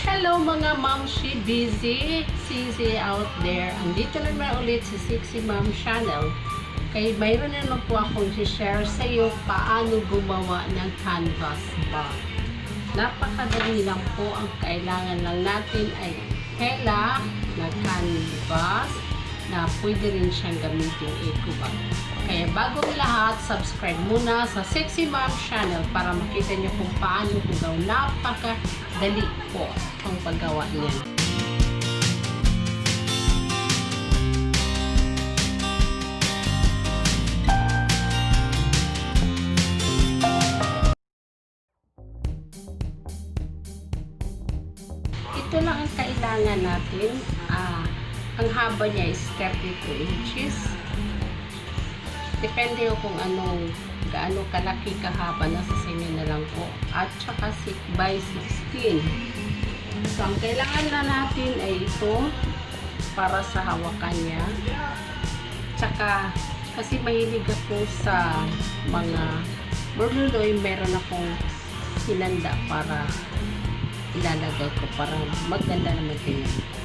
Hello mga mamshi busy out there. Andito naman ulit si Sexy Mom Channel. Kaya mayroon na po akong share sa iyo paano gumawa ng canvas bag. Napakadali lang po. Ang kailangan lang natin ay tela na canvas na pwede rin siyang gamitin eco bag. Kaya bago lahat, subscribe muna sa Sexy Mom Channel para makita niyo kung paano ko gawin. Napakadali po ang paggawa niya. Ito lang ang kailangan natin. Ang haba niya is 32 inches. Depende kung gaano kalaki kahaba, nasa sa inyo na lang po. At saka 6 by 16. So, ang kailangan na natin ay ito para sa hawakan niya. Tsaka, kasi mahilig ako sa mga burluloy, meron akong hinanda para ilalagay ko para maganda naman tingnan.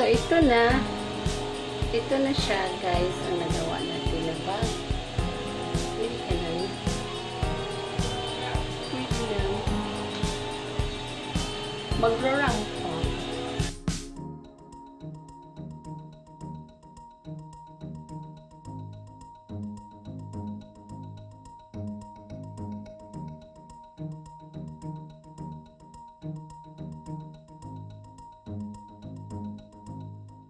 So, ito na. Ito na siya, guys, ang nagawa natin na bag. Wait ka lang. Wait lang. Magra